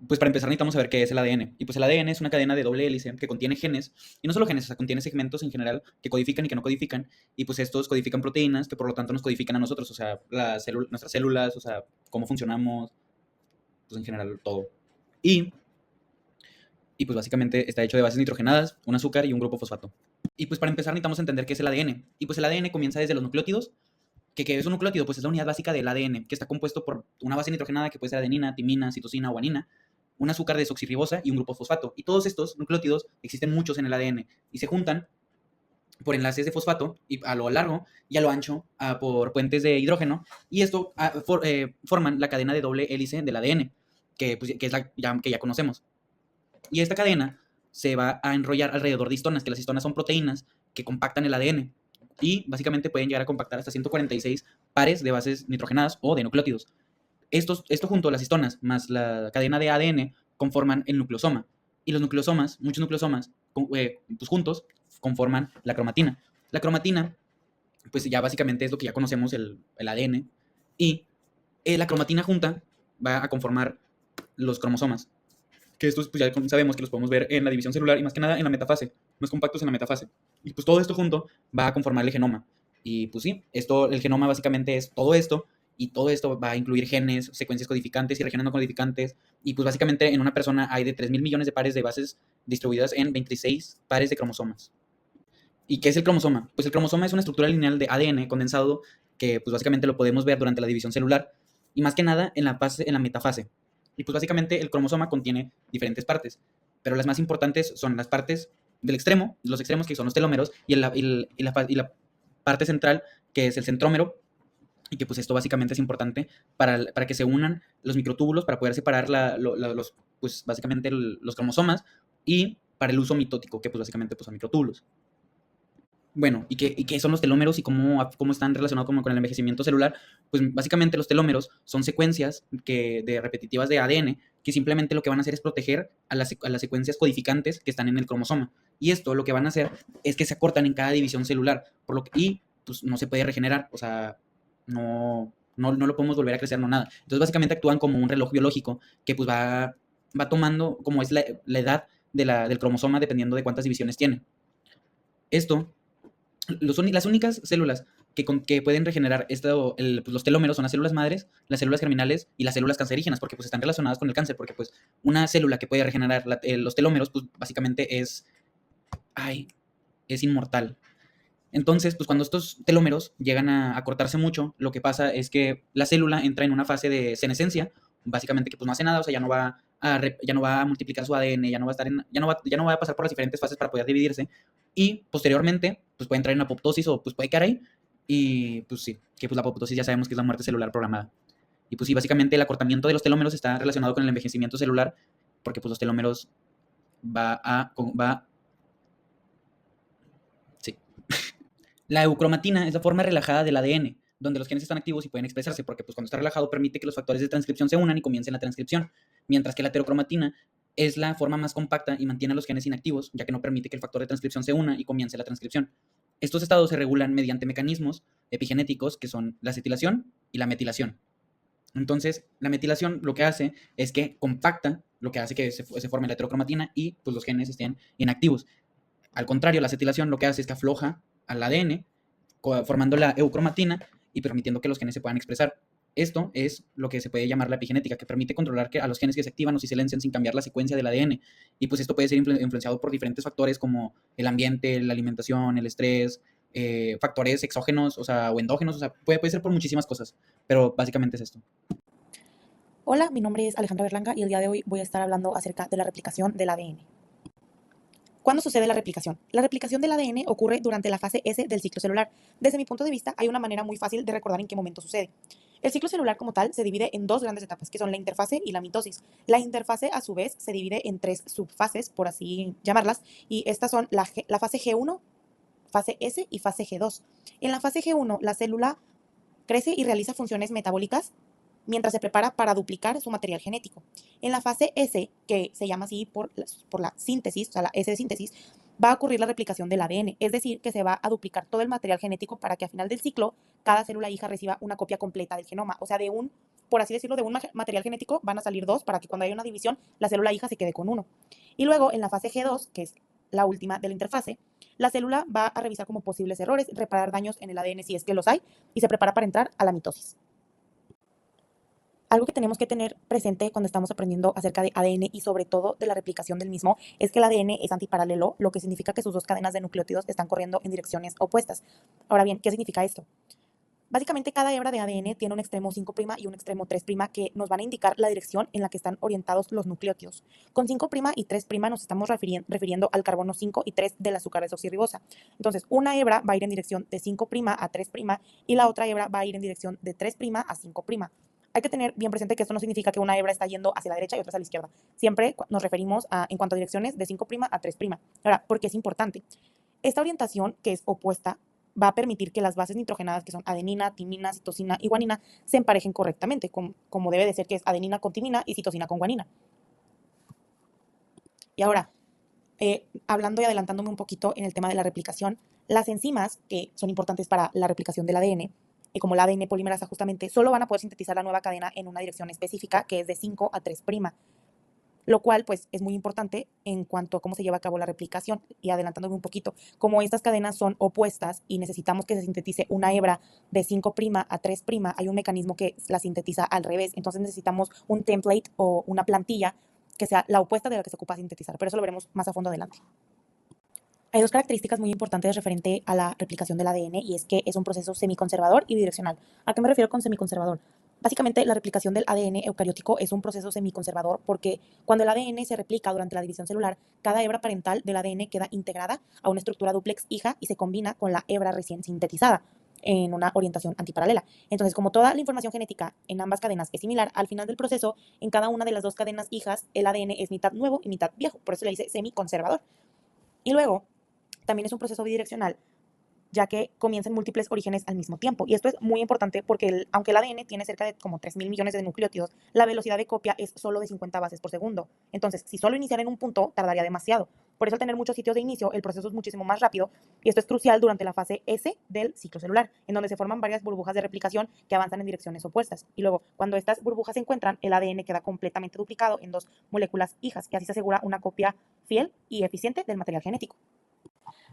Pues para empezar necesitamos saber qué es el ADN. Y pues el ADN es una cadena de doble hélice que contiene genes, y no solo genes, o sea, contiene segmentos en general que codifican y que no codifican, y pues estos codifican proteínas que por lo tanto nos codifican a nosotros, o sea, nuestras células, o sea, cómo funcionamos, pues en general todo. Y, y pues básicamente está hecho de bases nitrogenadas, un azúcar y un grupo fosfato. Y pues para empezar necesitamos entender qué es el ADN. Y pues el ADN comienza desde los nucleótidos, que es un nucleótido, pues es la unidad básica del ADN, que está compuesto por una base nitrogenada que puede ser adenina, timina, citosina o guanina, un azúcar desoxirribosa y un grupo fosfato. Y todos estos nucleótidos existen muchos en el ADN y se juntan por enlaces de fosfato y a lo largo y a lo ancho por puentes de hidrógeno, y esto forman la cadena de doble hélice del ADN, que es que ya conocemos. Y esta cadena se va a enrollar alrededor de histonas, que las histonas son proteínas que compactan el ADN y básicamente pueden llegar a compactar hasta 146 pares de bases nitrogenadas o de nucleótidos. Esto junto a las histonas más la cadena de ADN conforman el nucleosoma. Y los nucleosomas, muchos nucleosomas, pues juntos conforman la cromatina. La cromatina, pues ya básicamente es lo que ya conocemos, el ADN. Y la cromatina junta va a conformar los cromosomas. Que estos pues ya sabemos que los podemos ver en la división celular y más que nada en la metafase, más compactos en la metafase. Y pues todo esto junto va a conformar el genoma. Y pues sí, el genoma básicamente es todo esto, y todo esto va a incluir genes, secuencias codificantes y regiones no codificantes. Y pues básicamente en una persona hay de 3.000 millones de pares de bases distribuidas en 26 pares de cromosomas. ¿Y qué es el cromosoma? Pues el cromosoma es una estructura lineal de ADN condensado que pues básicamente lo podemos ver durante la división celular y más que nada en la metafase. Y pues básicamente el cromosoma contiene diferentes partes, pero las más importantes son las partes del extremo, los extremos que son los telómeros, y la parte central que es el centrómero, y que pues esto básicamente es importante para que se unan los microtúbulos para poder separar pues básicamente los cromosomas, y para el uso mitótico, que pues básicamente pues son microtúbulos. Bueno, ¿y qué son los telómeros y cómo están relacionados con el envejecimiento celular? Pues básicamente los telómeros son secuencias repetitivas de ADN que simplemente lo que van a hacer es proteger a las secuencias codificantes que están en el cromosoma. Y esto lo que van a hacer es que se acortan en cada división celular, y pues no se puede regenerar, o sea, no lo podemos volver a crecer, no nada. Entonces básicamente actúan como un reloj biológico que pues va tomando como es la edad del cromosoma dependiendo de cuántas divisiones tiene. Esto las únicas células que pueden regenerar pues, los telómeros son las células madres, las células germinales y las células cancerígenas, porque pues están relacionadas con el cáncer, porque pues una célula que puede regenerar los telómeros, pues básicamente es inmortal. Entonces, pues cuando estos telómeros llegan a cortarse mucho, lo que pasa es que la célula entra en una fase de senescencia, básicamente que pues no hace nada, o sea, ya no va a multiplicar su ADN, ya no va a pasar por las diferentes fases para poder dividirse, y posteriormente pues puede entrar en apoptosis o pues puede quedar ahí, y pues sí, que pues la apoptosis ya sabemos que es la muerte celular programada. Y pues sí, básicamente el acortamiento de los telómeros está relacionado con el envejecimiento celular, porque pues los telómeros va sí. La eucromatina es la forma relajada del ADN, donde los genes están activos y pueden expresarse, porque pues, cuando está relajado permite que los factores de transcripción se unan y comiencen la transcripción, mientras que la heterocromatina es la forma más compacta y mantiene a los genes inactivos, ya que no permite que el factor de transcripción se una y comience la transcripción. Estos estados se regulan mediante mecanismos epigenéticos que son la acetilación y la metilación. Entonces, la metilación lo que hace es que compacta, lo que hace que se forme la heterocromatina y pues, los genes estén inactivos. Al contrario, la acetilación lo que hace es que afloja al ADN, formando la eucromatina y permitiendo que los genes se puedan expresar. Esto es lo que se puede llamar la epigenética, que permite controlar a los genes que se activan o se silencian sin cambiar la secuencia del ADN. Y pues esto puede ser influenciado por diferentes factores como el ambiente, la alimentación, el estrés, factores exógenos, o endógenos, puede ser por muchísimas cosas, pero básicamente es esto. Hola, mi nombre es Alejandra Berlanga y el día de hoy voy a estar hablando acerca de la replicación del ADN. ¿Cuándo sucede la replicación? La replicación del ADN ocurre durante la fase S del ciclo celular. Desde mi punto de vista, hay una manera muy fácil de recordar en qué momento sucede. El ciclo celular como tal se divide en dos grandes etapas, que son la interfase y la mitosis. La interfase, a su vez, se divide en tres subfases, por así llamarlas, y estas son la fase G1, fase S y fase G2. En la fase G1, la célula crece y realiza funciones metabólicas mientras se prepara para duplicar su material genético. En la fase S, que se llama así por la síntesis, o sea, la S de síntesis, va a ocurrir la replicación del ADN, es decir, que se va a duplicar todo el material genético para que al final del ciclo cada célula hija reciba una copia completa del genoma, o sea, de un por así decirlo, de un material genético van a salir dos para que cuando haya una división, la célula hija se quede con uno. Y luego, en la fase G2, que es la última de la interfase, la célula va a revisar como posibles errores, reparar daños en el ADN si es que los hay, y se prepara para entrar a la mitosis. Algo que tenemos que tener presente cuando estamos aprendiendo acerca de ADN y sobre todo de la replicación del mismo es que el ADN es antiparalelo, lo que significa que sus dos cadenas de nucleótidos están corriendo en direcciones opuestas. Ahora bien, ¿qué significa esto? Básicamente, cada hebra de ADN tiene un extremo 5' y un extremo 3' que nos van a indicar la dirección en la que están orientados los nucleótidos. Con 5' y 3' nos estamos refiriendo al carbono 5 y 3 del azúcar desoxirribosa. Entonces, una hebra va a ir en dirección de 5' a 3' y la otra hebra va a ir en dirección de 3' a 5'. Hay que tener bien presente que esto no significa que una hebra está yendo hacia la derecha y otra hacia la izquierda. Siempre nos referimos en cuanto a direcciones de 5' a 3'. Ahora, ¿por qué es importante? Esta orientación, que es opuesta, va a permitir que las bases nitrogenadas, que son adenina, timina, citosina y guanina, se emparejen correctamente, como debe de ser, que es adenina con timina y citosina con guanina. Y ahora, hablando y adelantándome un poquito en el tema de la replicación, las enzimas, que son importantes para la replicación del ADN, como la ADN polimerasa justamente, solo van a poder sintetizar la nueva cadena en una dirección específica, que es de 5 a 3'. Lo cual pues es muy importante en cuanto a cómo se lleva a cabo la replicación. Y adelantándome un poquito, como estas cadenas son opuestas y necesitamos que se sintetice una hebra de 5' a 3', hay un mecanismo que la sintetiza al revés, entonces necesitamos un template o una plantilla que sea la opuesta de la que se ocupa sintetizar, pero eso lo veremos más a fondo adelante. Hay dos características muy importantes referente a la replicación del ADN y es que es un proceso semiconservador y bidireccional. ¿A qué me refiero con semiconservador? Básicamente, la replicación del ADN eucariótico es un proceso semiconservador porque cuando el ADN se replica durante la división celular, cada hebra parental del ADN queda integrada a una estructura dúplex hija y se combina con la hebra recién sintetizada en una orientación antiparalela. Entonces, como toda la información genética en ambas cadenas es similar, al final del proceso, en cada una de las dos cadenas hijas, el ADN es mitad nuevo y mitad viejo, por eso le dice semiconservador. Y luego, también es un proceso bidireccional, ya que comienzan múltiples orígenes al mismo tiempo. Y esto es muy importante porque aunque el ADN tiene cerca de como 3.000 millones de nucleótidos, la velocidad de copia es solo de 50 bases por segundo. Entonces, si solo iniciara en un punto, tardaría demasiado. Por eso, al tener muchos sitios de inicio, el proceso es muchísimo más rápido y esto es crucial durante la fase S del ciclo celular, en donde se forman varias burbujas de replicación que avanzan en direcciones opuestas. Y luego, cuando estas burbujas se encuentran, el ADN queda completamente duplicado en dos moléculas hijas y así se asegura una copia fiel y eficiente del material genético.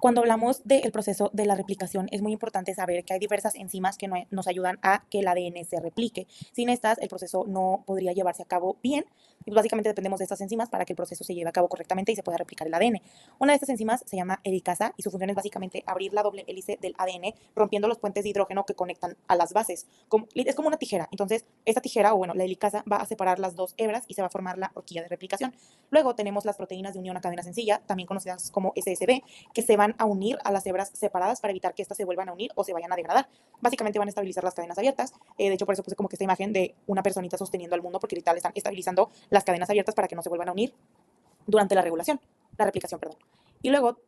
Cuando hablamos del proceso de la replicación, es muy importante saber que hay diversas enzimas que nos ayudan a que el ADN se replique. Sin estas, el proceso no podría llevarse a cabo bien. Y básicamente dependemos de estas enzimas para que el proceso se lleve a cabo correctamente y se pueda replicar el ADN. Una de estas enzimas se llama helicasa y su función es básicamente abrir la doble hélice del ADN, rompiendo los puentes de hidrógeno que conectan a las bases. Es como una tijera. Entonces, esta tijera, o bueno, la helicasa va a separar las dos hebras y se va a formar la horquilla de replicación. Luego tenemos las proteínas de unión a cadena sencilla, también conocidas como SSB, que se van a unir a las hebras separadas para evitar que éstas se vuelvan a unir o se vayan a degradar. Básicamente van a estabilizar las cadenas abiertas. De hecho, por eso puse como que esta imagen de una personita sosteniendo al mundo, porque literal están estabilizando las cadenas abiertas para que no se vuelvan a unir durante la replicación, perdón. Y luego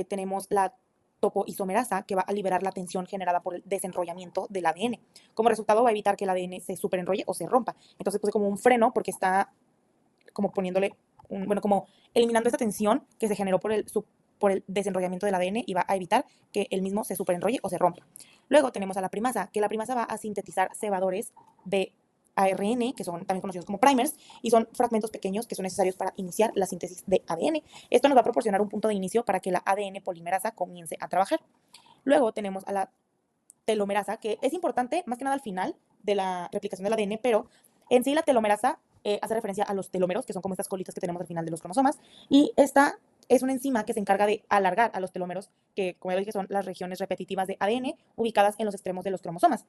tenemos la topoisomerasa, que va a liberar la tensión generada por el desenrollamiento del ADN. Como resultado, va a evitar que el ADN se superenrolle o se rompa. Entonces puse como un freno porque está como poniéndole, como eliminando esta tensión que se generó por el desenrollamiento del ADN y va a evitar que el mismo se superenrolle o se rompa. Luego tenemos a la primasa, que la primasa va a sintetizar cebadores de ARN, que son también conocidos como primers, y son fragmentos pequeños que son necesarios para iniciar la síntesis de ADN. Esto nos va a proporcionar un punto de inicio para que la ADN polimerasa comience a trabajar. Luego tenemos a la telomerasa, que es importante más que nada al final de la replicación del ADN, pero en sí la telomerasa hace referencia a los telómeros, que son como estas colitas que tenemos al final de los cromosomas, y esta es una enzima que se encarga de alargar a los telómeros, que como ya dije son las regiones repetitivas de ADN ubicadas en los extremos de los cromosomas.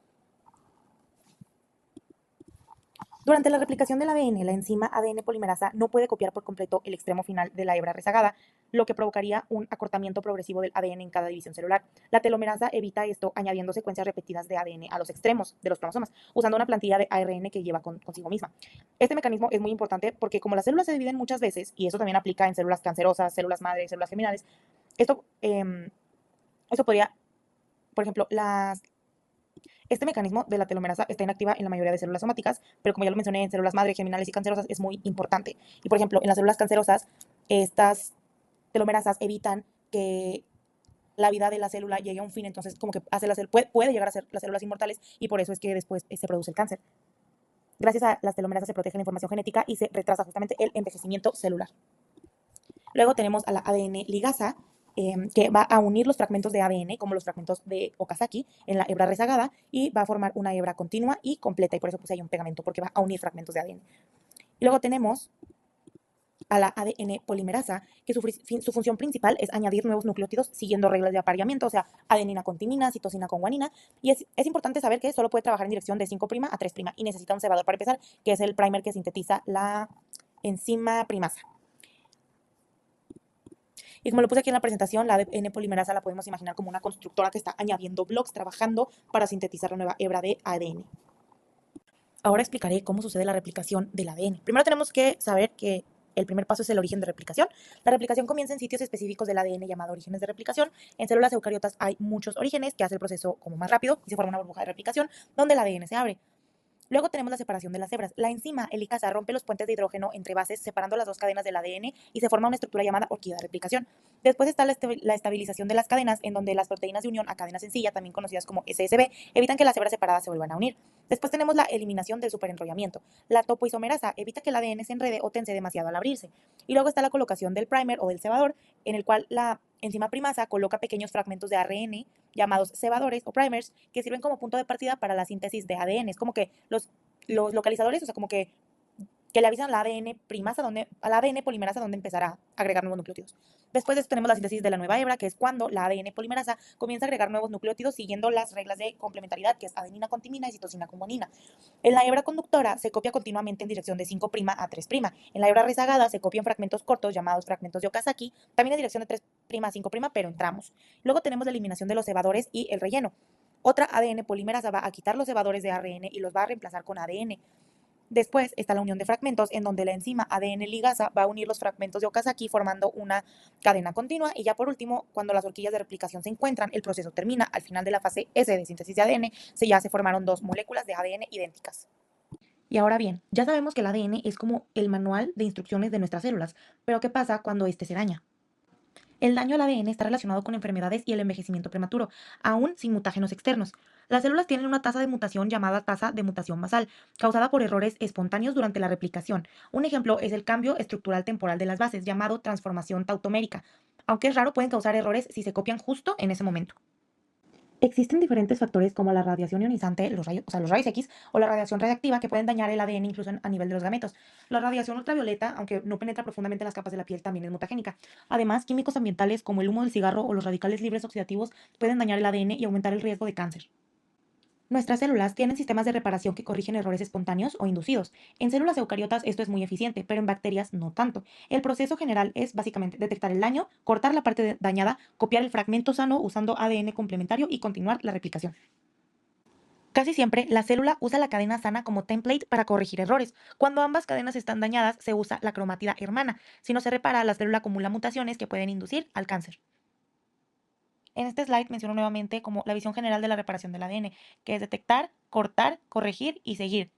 Durante la replicación del ADN, la enzima ADN polimerasa no puede copiar por completo el extremo final de la hebra rezagada, lo que provocaría un acortamiento progresivo del ADN en cada división celular. La telomerasa evita esto añadiendo secuencias repetidas de ADN a los extremos de los cromosomas, usando una plantilla de ARN que lleva consigo misma. Este mecanismo es muy importante porque como las células se dividen muchas veces, y eso también aplica en células cancerosas, células madre, células geminales, esto podría, por ejemplo, este mecanismo de la telomerasa está inactiva en la mayoría de células somáticas, pero como ya lo mencioné, en células madre, geminales y cancerosas es muy importante. Y por ejemplo, en las células cancerosas, estas telomerasas evitan que la vida de la célula llegue a un fin, entonces como que puede llegar a ser las células inmortales y por eso es que después se produce el cáncer. Gracias a las telomerasas se protege la información genética y se retrasa justamente el envejecimiento celular. Luego tenemos a la ADN ligasa, que va a unir los fragmentos de ADN, como los fragmentos de Okazaki, en la hebra rezagada y va a formar una hebra continua y completa, y por eso puse ahí un pegamento, porque va a unir fragmentos de ADN. Y luego tenemos a la ADN polimerasa, que su función principal es añadir nuevos nucleótidos siguiendo reglas de apareamiento, o sea, adenina con timina, citosina con guanina. Y es importante saber que solo puede trabajar en dirección de 5' a 3' y necesita un cebador para empezar, que es el primer que sintetiza la enzima primasa. Y como lo puse aquí en la presentación, la ADN polimerasa la podemos imaginar como una constructora que está añadiendo bloques, trabajando para sintetizar la nueva hebra de ADN. Ahora explicaré cómo sucede la replicación del ADN. Primero tenemos que saber que el primer paso es el origen de replicación. La replicación comienza en sitios específicos del ADN llamados orígenes de replicación. En células eucariotas hay muchos orígenes que hacen el proceso como más rápido y se forma una burbuja de replicación donde el ADN se abre. Luego tenemos la separación de las hebras. La enzima helicasa rompe los puentes de hidrógeno entre bases, separando las dos cadenas del ADN y se forma una estructura llamada horquilla de replicación. Después está la estabilización de las cadenas, en donde las proteínas de unión a cadena sencilla, también conocidas como SSB, evitan que las hebras separadas se vuelvan a unir. Después tenemos la eliminación del superenrollamiento. La topoisomerasa evita que el ADN se enrede o tense demasiado al abrirse. Y luego está la colocación del primer o del cebador, en el cual la enzima primasa coloca pequeños fragmentos de ARN llamados cebadores o primers, que sirven como punto de partida para la síntesis de ADN. Es como que los localizadores, o sea, como que le avisan a la ADN primasa a la ADN polimerasa donde empezar a agregar nuevos nucleótidos. Después de esto tenemos la síntesis de la nueva hebra, que es cuando la ADN polimerasa comienza a agregar nuevos nucleótidos siguiendo las reglas de complementariedad, que es adenina con timina y citosina con guanina. En la hebra conductora se copia continuamente en dirección de 5' a 3'. En la hebra rezagada se copian fragmentos cortos llamados fragmentos de Okazaki, también en dirección de 3' a 5', pero en tramos. Luego tenemos la eliminación de los cebadores y el relleno. Otra ADN polimerasa va a quitar los cebadores de ARN y los va a reemplazar con ADN. Después está la unión de fragmentos, en donde la enzima ADN ligasa va a unir los fragmentos de Okazaki formando una cadena continua. Y ya por último, cuando las horquillas de replicación se encuentran, el proceso termina. Al final de la fase S de síntesis de ADN, ya se formaron dos moléculas de ADN idénticas. Y ahora bien, ya sabemos que el ADN es como el manual de instrucciones de nuestras células, pero ¿qué pasa cuando este se daña? El daño al ADN está relacionado con enfermedades y el envejecimiento prematuro, aún sin mutágenos externos. Las células tienen una tasa de mutación llamada tasa de mutación basal, causada por errores espontáneos durante la replicación. Un ejemplo es el cambio estructural temporal de las bases, llamado transformación tautomérica. Aunque es raro, pueden causar errores si se copian justo en ese momento. Existen diferentes factores como la radiación ionizante, los rayos X, o la radiación radiactiva que pueden dañar el ADN incluso a nivel de los gametos. La radiación ultravioleta, aunque no penetra profundamente en las capas de la piel, también es mutagénica. Además, químicos ambientales como el humo del cigarro o los radicales libres oxidativos pueden dañar el ADN y aumentar el riesgo de cáncer. Nuestras células tienen sistemas de reparación que corrigen errores espontáneos o inducidos. En células eucariotas esto es muy eficiente, pero en bacterias no tanto. El proceso general es básicamente detectar el daño, cortar la parte dañada, copiar el fragmento sano usando ADN complementario y continuar la replicación. Casi siempre, la célula usa la cadena sana como template para corregir errores. Cuando ambas cadenas están dañadas, se usa la cromatida hermana. Si no se repara, la célula acumula mutaciones que pueden inducir al cáncer. En este slide menciono nuevamente como la visión general de la reparación del ADN, que es detectar, cortar, corregir y seguir.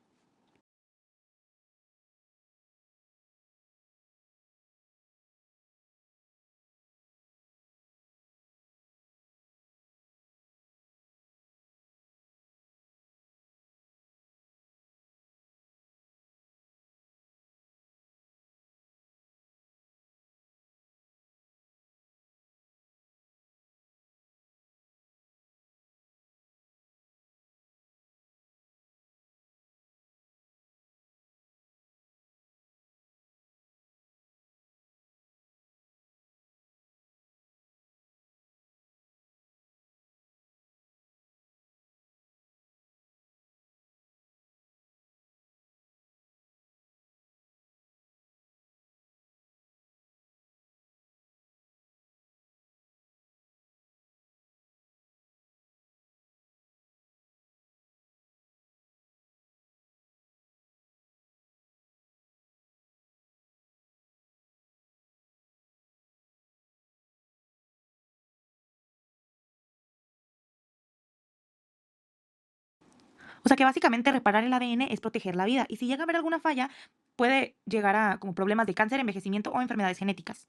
O sea que básicamente reparar el ADN es proteger la vida y si llega a haber alguna falla, puede llegar a como problemas de cáncer, envejecimiento o enfermedades genéticas.